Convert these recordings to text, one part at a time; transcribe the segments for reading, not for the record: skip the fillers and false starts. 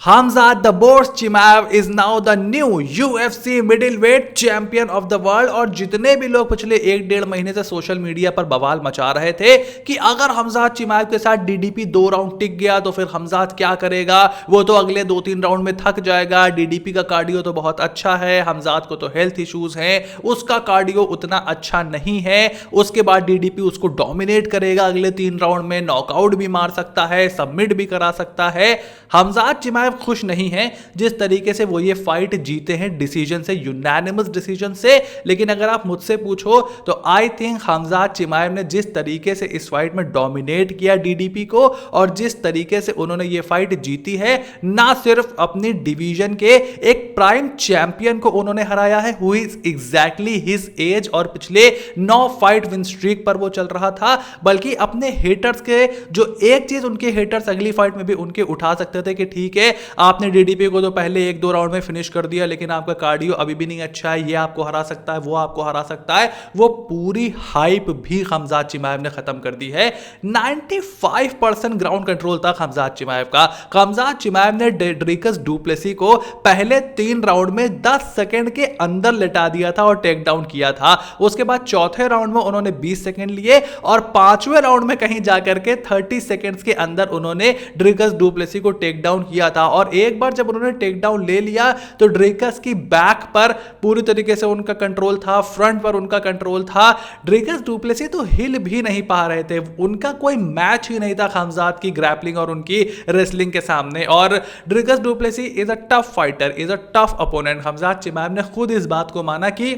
Hamzat the Boss Chimaev is now the new UFC middleweight champion of the world। और जितने भी लोग पिछले एक डेढ़ महीने से सोशल मीडिया पर बवाल मचा रहे थे कि अगर हमजात चिमाएव के साथ डीडीपी 2 राउंड टिक गया तो फिर हमजात क्या करेगा, वो तो अगले 2-3 राउंड में थक जाएगा, डीडीपी का कार्डियो तो बहुत अच्छा है, हमजात को तो हेल्थ इश्यूज हैं, उसका कार्डियो उतना अच्छा नहीं है, उसके बाद डीडीपी उसको डोमिनेट करेगा, अगले 3 राउंड में नॉकआउट भी मार सकता है, सबमिट भी करा सकता है। हमजात चिमाएव खुश नहीं है जिस तरीके से वो ये फाइट जीते हैं डिसीजन से, यूनानिमस डिसीजन से। लेकिन अगर आप मुझसे पूछो तो आई थिंक हमजात चिमाएव ने जिस तरीके से इस फाइट में डोमिनेट किया डीडीपी को और जिस तरीके से उन्होंने ये फाइट जीती है, ना सिर्फ अपनी डिवीजन के एक प्राइम चैंपियन को उन्होंने हराया है who is exactly his age और पिछले 9 फाइट विन स्ट्रीक पर वो चल रहा था, बल्कि अपने हेटर्स के जो एक चीज उनके हेटर्स अगली फाइट में भी उनके उठा सकते थे कि ठीक है आपने डीडीपी को तो पहले 1-2 राउंड में फिनिश कर दिया लेकिन आपका कार्डियो अभी भी नहीं अच्छा है, ये आपको हरा सकता है, वो आपको हरा सकता है। वो पूरी हाइप भी हमजात चिमाएव ने खत्म कर दी है। 95% ग्राउंड कंट्रोल था हमजात चिमाएव का। हमजात चिमाएव ने ड्रिकस डू प्लेसी को पहले 3 राउंड में 10 सेकंड के अंदर लेटा दिया था और टेक डाउन किया था। उसके बाद चौथे राउंड में उन्होंने 20 सेकंड लिए और 5वें राउंड में कहीं जाकर के 30 सेकंड्स के अंदर उन्होंने ड्रिकस डू प्लेसी को टेक डाउन किया था। और एक बार जब उन्होंने टेक डाउन ले लिया तो ड्रिकस की बैक पर पूरी तरीके से उनका कंट्रोल था, फ्रंट पर उनका कंट्रोल था। ड्रिकस डू प्लेसी तो हिल भी नहीं पा रहे थे, उनका कोई मैच ही नहीं था हमजात की ग्रैपलिंग और उनकी रेसलिंग के सामने। और Dricus Du Plessis is a tough fighter, is a tough opponent. Khamzat Chimaev ने खुद इस बात को माना कि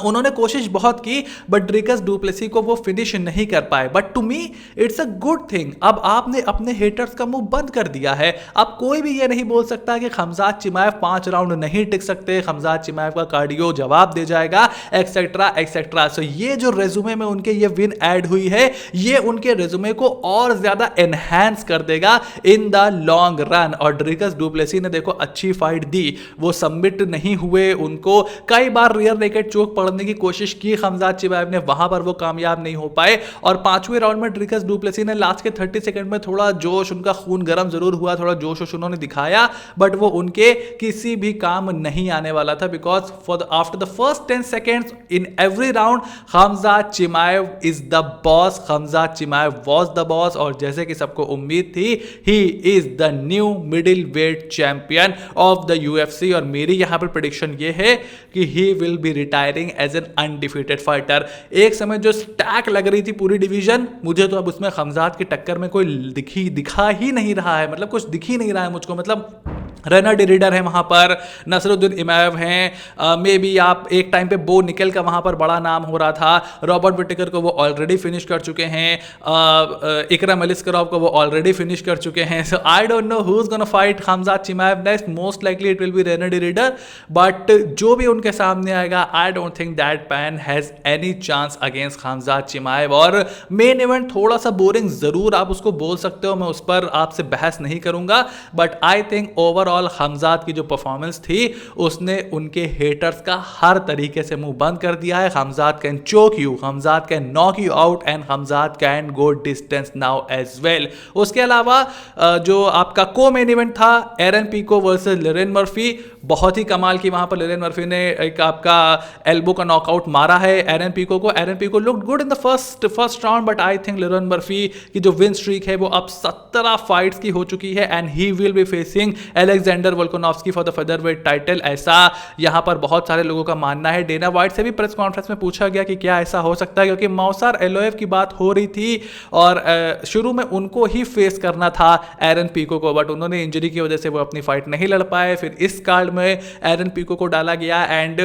उन्होंने कोशिश बहुत की बट ड्रिकस डू प्लेसी को वो फिनिश नहीं कर पाए। But to me it's a good thing. अब आपने अपने हेटर्स का मुंह बंद कर दिया है। अब कोई भी ये नहीं बोल सकता कि हमजात चिमाएव 5 राउंड नहीं टिक सकते, हमजात चिमाएव का कार्डियो जवाब दे जाएगा, एक्सेट्रा एक्सेट्रा। सो ये जो रेज्यूमे में उनके ये विन ऐड हुई है, ये उनके रेज्यूमे को और ज्यादा एनहांस कर देगा इन द लॉन्ग रन। और ड्रिकस डू प्लेसी ने देखो अच्छी फाइट दी, वो सबमिट नहीं हुए, उनको कई बार रियर नेकेड चोक पड़ने की कोशिश की हमजात चिमाएव ने, वहां पर वो कामयाब नहीं हो पाए। और 5वें राउंड में ड्रिकस डू प्लेसी ने लास्ट के 30 सेकंड में थोड़ा जोश, उनका खून गर्म जरूर हुआ, थोड़ा जोश उन्होंने दिखाया, बट वो उनके किसी भी काम नहीं आने वाला था। Because after the first 10 seconds in every round Khamzat Chimaev is the boss, Khamzat Chimaev was the boss. और जैसे कि सबको उम्मीद थी, he is the new middleweight champion of the UFC. और मेरी यहां पर प्रेडिक्शन ये है कि he will be retiring as an undefeated fighter. एक समय जो स्टैक लग रही थी पूरी डिवीजन, मुझे तो अब उसमें हमजात की टक्कर में कोई दिखा ही नहीं रहा है, मतलब कुछ दिख ही नहीं रहा है मुझको। मतलब रेनर डिरीडर है वहां पर, नसरुद्दीन इमाम हैं, मे बी आप एक टाइम पे बो निकल का वहां पर बड़ा नाम हो रहा था, रॉबर्ट विटेकर को वो ऑलरेडी फिनिश कर चुके हैं, इकरम अलिस्करॉव को वो ऑलरेडी फिनिश कर चुके हैं। So I don't know who is gonna fight Khamzat Chimaev next. Most likely it will be Reinier de Ridder, but जो भी उनके सामने आएगा I don't think that man has any chance against Khamzat Chimaev. और main event थोड़ा सा boring जरूर आप उसको बोल सकते हो, मैं उस पर आपसे बहस नहीं करूंगा, बट आई थिंक ओवरऑल हमजात की जो परफॉर्मेंस थी उसने उनके हेटर्स का हर तरीके से मुंह बंद कर दिया है। Khamzat can choke you, Khamzat can knock you out and Khamzat can go distance now as well. उसके अलावा जो आपका को मेन इवेंट था Aaron Pico versus Lerone Murphy, बहुत ही कमाल की वहां पर लिरेन मर्फी ने एक आपका एल्बो का नॉकआउट मारा है एरन पीको को। Aaron Pico looked good in the first round, but I think Lerone Murphy की जो विन स्ट्रीक है वो अब 17 फाइट्स की हो चुकी है and he will be facing Alexander Volkanovski for the featherweight title. ऐसा यहां पर बहुत सारे लोगों का मानना है। डेना व्हाइट से भी प्रेस कॉन्फ्रेंस में पूछा गया कि क्या ऐसा हो सकता है, क्योंकि मौसार एलोएव की बात हो रही थी और शुरू में उनको ही फेस करना था एरन पीको को, बट उन्होंने इंजरी की वजह से वो अपनी फाइट नहीं लड़ पाए। फिर इस कार्ड में एरन पीको को डाला गया and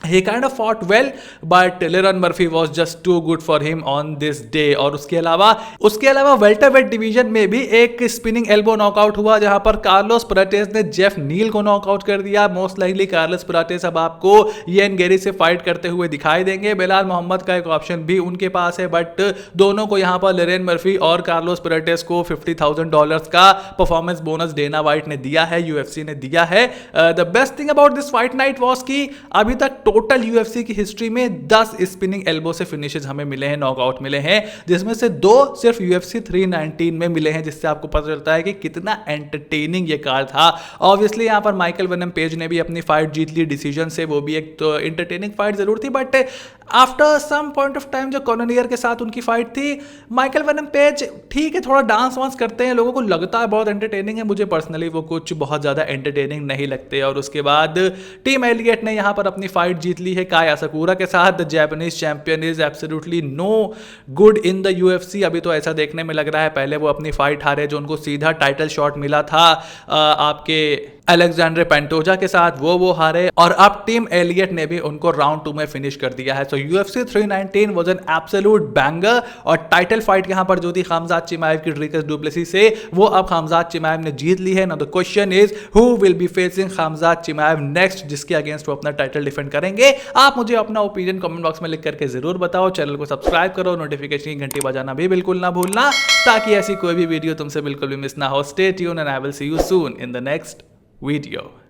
he kind of fought well but लिरेन Murphy was just too good for him on this day। और उसके अलावा वेल्टरवेट डिवीजन में भी एक स्पिनिंग एल्बो नॉकआउट हुआ जहां पर कार्लोस पराटेस ने जेफ नील को नॉकआउट कर दिया। मोस्ट लाइकली कार्लोस पराटेस अब आपको येन गेरी से फाइट करते हुए दिखाई देंगे। बिलाल मोहम्मद का एक ऑप्शन भी उनके पास है, बट दोनों को यहां पर लिरेन मर्फी और कार्लोस पराटेस को $50,000 का परफॉर्मेंस बोनस डेना व्हाइट ने दिया है, यूएफसी ने दिया है। The best thing about this fight night was कि अभी तक टोटल यूएफसी की हिस्ट्री में 10 स्पिनिंग एल्बो से फिनिशेस हमें मिले हैं, नॉकआउट मिले हैं, जिसमें से 2 सिर्फ यूएफसी 319 में मिले हैं, जिससे आपको पता चलता है कि कितना एंटरटेनिंग ये कार्ड था। ऑब्वियसली यहाँ पर माइकल वेनम पेज ने भी अपनी फाइट जीत ली डिसीजन से, वो भी एक तो एंटरटेनिंग फाइट जरूर थी, but after some point of time जो कॉर्नेलियर के साथ उनकी फाइट थी, माइकल वेनम पेज ठीक है थोड़ा डांस वांस करते हैं, लोगों को लगता है बहुत एंटरटेनिंग है, मुझे पर्सनली वो कुछ बहुत ज़्यादा एंटरटेनिंग नहीं लगते। और उसके बाद टीम एलियट ने यहाँ पर अपनी फाइट जीत ली है काया साकुरा के साथ। The Japanese champion is absolutely no good in the UFC. अभी तो ऐसा देखने में लग रहा है, पहले वो अपनी फाइट हारे जो उनको सीधा टाइटल शॉट मिला था आपके अलेक्जेंडर पेंटोजा के साथ, वो हारे, और अब टीम एलियट ने भी उनको राउंड 2 में फिनिश कर दिया है। So UFC 319 was an absolute banger, और टाइटल फाइट यहां पर जो थी खामजाद चिमाएव की ड्रिकस डुप्लेसी से, वो अब खामजाद चिमाएव ने जीत ली है। Now the question is who will be facing Khamzat Chimaev next, जिसके अगेंस्ट वो अपना टाइटल डिफेंड करेंगे। आप मुझे अपना ओपिनियन कमेंट बॉक्स में लिख करके जरूर बताओ। चैनल को सब्सक्राइब करो, नोटिफिकेशन की घंटी बजाना भी बिल्कुल ना भूलना, ताकि ऐसी कोई भी वीडियो तुमसे बिल्कुल भी मिस ना हो। Stay tuned and I will see you soon in the next video.